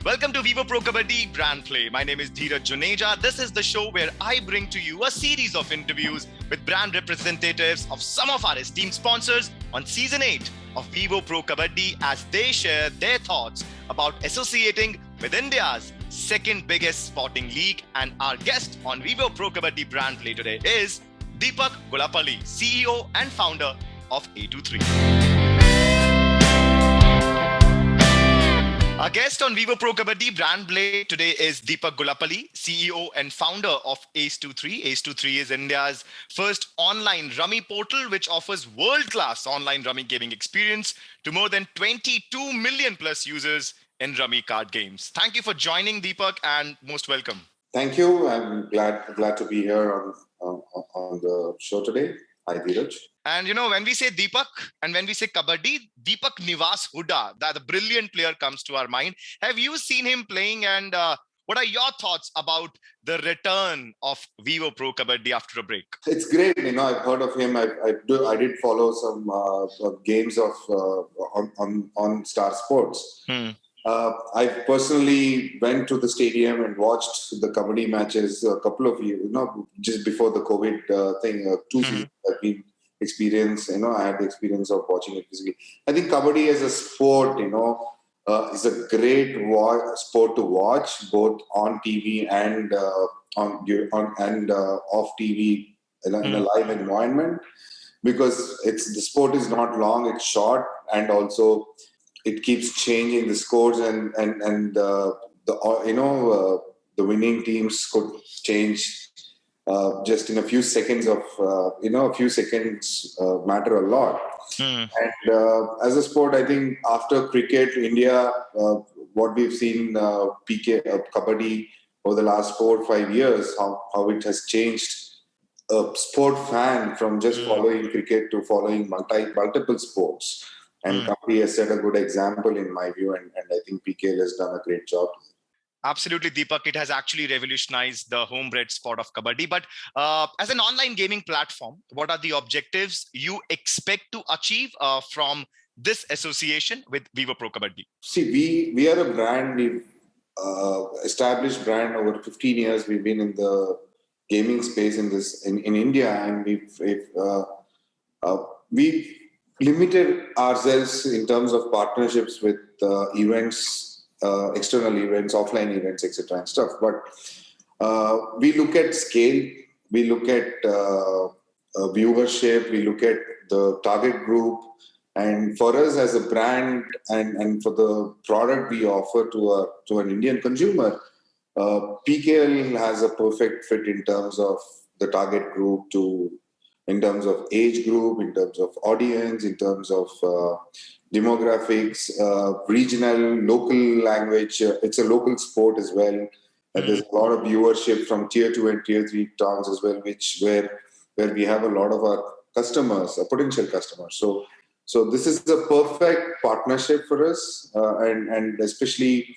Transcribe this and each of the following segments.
Welcome to Vivo Pro Kabaddi Brand Play. My name is Dheeraj Juneja. This is the show where I bring to you a series of interviews with brand representatives of some of our esteemed sponsors on Season 8 of Vivo Pro Kabaddi as they share their thoughts about associating with India's second biggest sporting league. And our guest on Vivo Pro Kabaddi Brand Play today is Deepak Niwas, CEO and founder of A23. Our guest on Vivo Pro Kabaddi Brand Play today is Deepak Niwas, CEO and founder of Ace23. Ace23 is India's first online rummy portal which offers world-class online rummy gaming experience to more than 22 million plus users in rummy card games. Thank you for joining, Deepak, and most welcome. Thank you. I'm glad to be here on the show today. Hi, Dheeraj. And when we say Deepak and when we say Kabaddi, Deepak Niwas Huda, that the brilliant player comes to our mind. Have you seen him playing, and what are your thoughts about the return of Vivo Pro Kabaddi after a break? It's great. I've heard of him. I did follow some games of on Star Sports. I personally went to the stadium and watched the Kabaddi matches a couple of years, just before the COVID thing. 2 seasons I've been experience. I had the experience of watching it physically. I think Kabaddi as a sport, is a great sport to watch, both on TV and off TV in a live environment, because the sport is not long; it's short, and also it keeps changing the scores, and the winning teams could change just in a few seconds matter a lot. And as a sport, I think after cricket, India, what we've seen Kabaddi over the last 4 or 5 years, how it has changed a sport fan from just following cricket to following multiple sports. And Kabaddi has set a good example in my view, and I think PKL has done a great job. Absolutely, Deepak. It has actually revolutionized the homebred sport of Kabaddi. But as an online gaming platform, what are the objectives you expect to achieve from this association with Vivo Pro Kabaddi? See, we are a brand. We've established brand over 15 years. We've been in the gaming space in India, and we've limited ourselves in terms of partnerships with events. External events, offline events, etc. and stuff. But we look at scale, we look at viewership, we look at the target group, and for us as a brand and for the product we offer to an Indian consumer, PKL has a perfect fit in terms of the target group, in terms of age group, in terms of audience, in terms of demographics, regional, local language. It's a local sport as well. There's a lot of viewership from tier 2 and tier 3 towns as well, where we have a lot of our customers, potential customers. So this is a perfect partnership for us, and especially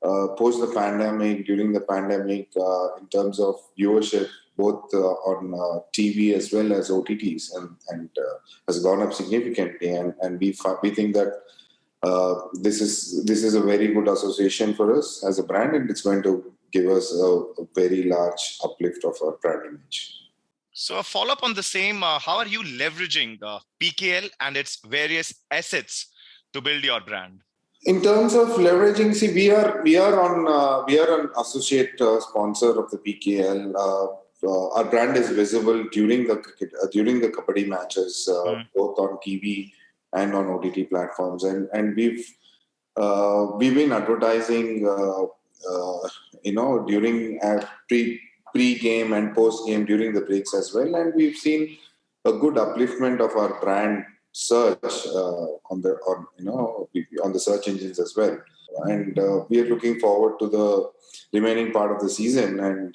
post the pandemic, during the pandemic, in terms of viewership, both on TV as well as OTTs, and has gone up significantly. And we think that this is a very good association for us as a brand, and it's going to give us a very large uplift of our brand image. So a follow-up on the same, how are you leveraging PKL and its various assets to build your brand? In terms of leveraging, see, we are an associate sponsor of the PKL. Our brand is visible during the Kabaddi matches, both on TV and on OTT platforms, and we've been advertising, during pre-game and post-game during the breaks as well, and we've seen a good upliftment of our brand search on the search engines as well, and we are looking forward to the remaining part of the season, and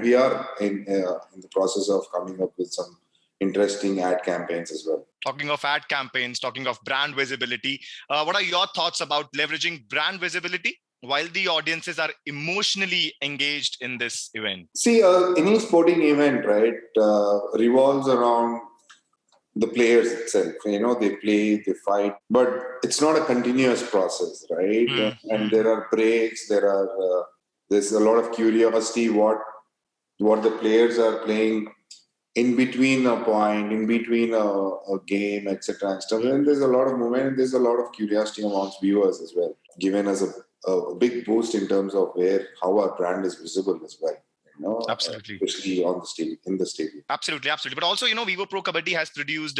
we are in the process of coming up with some interesting ad campaigns as well. Talking of ad campaigns, talking of brand visibility, what are your thoughts about leveraging brand visibility while the audiences are emotionally engaged in this event? See, any sporting event, right, revolves around the players itself. They play, they fight, but it's not a continuous process, right? And there are breaks. There's a lot of curiosity what the players are playing in between a point, in between a game, etc. and stuff. And there's a lot of movement, and there's a lot of curiosity amongst viewers as well, giving us a big boost in terms of how our brand is visible as well. Absolutely. Especially on the stadium, in the stadium. Absolutely. But also, Vivo Pro Kabaddi has produced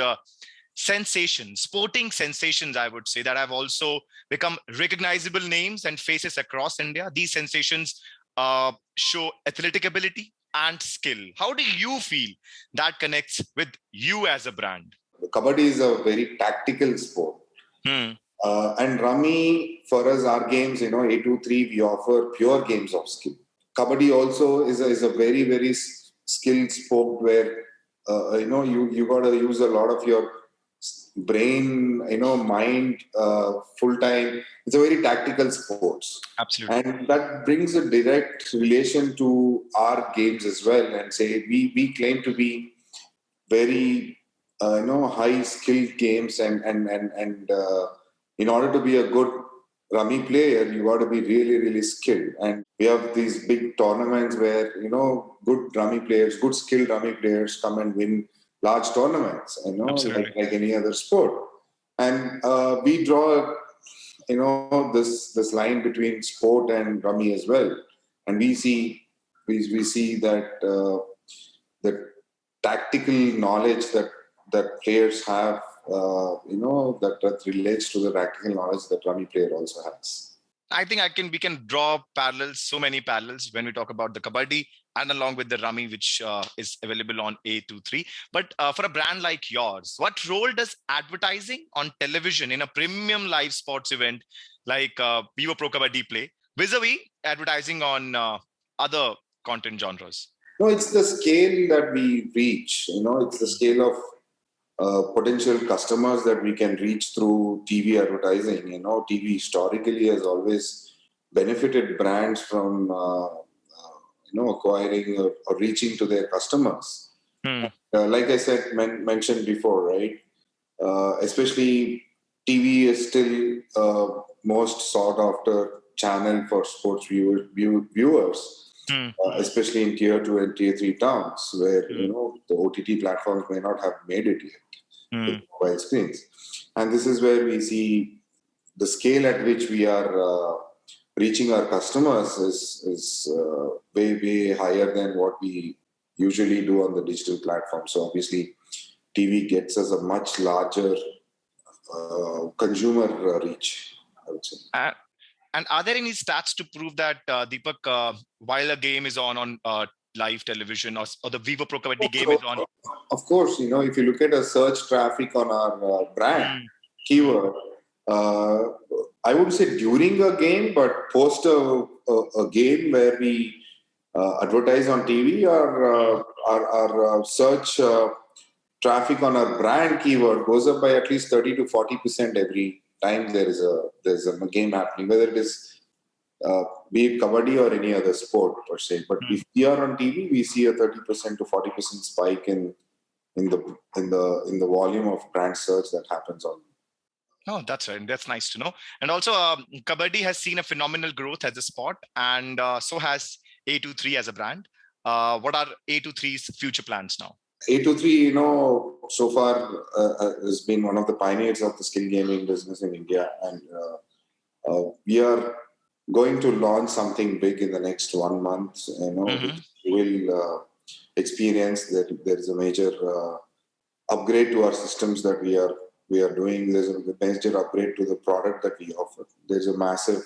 sporting sensations, I would say, that have also become recognizable names and faces across India. These sensations show athletic ability and skill. How do you feel that connects with you as a brand? Kabaddi is a very tactical sport. And Rummy, for us, our games, A2-3, we offer pure games of skill. Kabaddi also is a very, very skilled sport where, you got to use a lot of your brain, mind, full time. It's a very tactical sport. Absolutely. And that brings a direct relation to our games as well. And say we claim to be very, high skilled games, and in order to be a good Rummy player, you got to be really, really skilled. And we have these big tournaments where, good Rummy players, good skilled Rummy players come and win large tournaments, like any other sport. And we draw, this line between sport and Rummy as well. And we see that the tactical knowledge that players have, that relates to the tactical knowledge that Rummy player also has. I think we can draw parallels, so many parallels when we talk about the Kabaddi and along with the Rummy, which is available on A2-3. But for a brand like yours, what role does advertising on television in a premium live sports event like Vivo Pro Kabaddi play vis-a-vis advertising on other content genres? No, it's the scale that we reach. It's the scale of potential customers that we can reach through TV advertising. TV historically has always benefited brands from acquiring or reaching to their customers. Like I said, mentioned before, right? Especially TV is still most sought after channel for sports viewers. Especially in tier 2 and tier 3 towns where the OTT platforms may not have made it yet with mobile screens. And this is where we see the scale at which we are reaching our customers is way higher than what we usually do on the digital platform. So obviously TV gets us a much larger consumer reach, I would say. And are there any stats to prove that, Deepak, while a game is on live television or the Vivo Pro Kabaddi game is on? Of course, if you look at a search traffic on our brand keyword, I would say during a game, but post a game where we advertise on TV, our search traffic on our brand keyword goes up by at least 30 to 40% every time there's a game happening, whether it is be it Kabaddi or any other sport per se. But if we are on TV, we see a 30% to 40% spike in the volume of brand search that happens on. Oh, that's right. That's nice to know. And also, Kabaddi has seen a phenomenal growth as a sport, and so has A2-3 as a brand. What are A2-3's future plans now? A2-3, so far has been one of the pioneers of the skill gaming business in India, and we are going to launch something big in the next 1 month. We will experience that there is a major upgrade to our systems that we are doing. There's a major upgrade to the product that we offer. There's a massive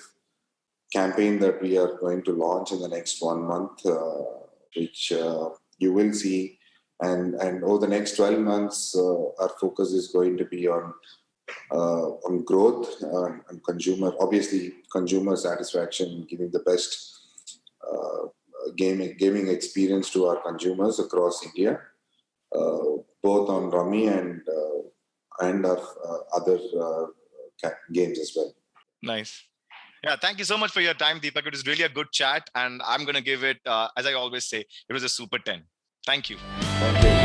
campaign that we are going to launch in the next 1 month, which you will see. And over the next 12 months, our focus is going to be on growth and consumer satisfaction, giving the best gaming experience to our consumers across India, both on Rummy and our other games as well. Nice. Yeah, thank you so much for your time, Deepak. It was really a good chat, and I'm going to give it, as I always say, it was a super 10. Thank you. Thank you.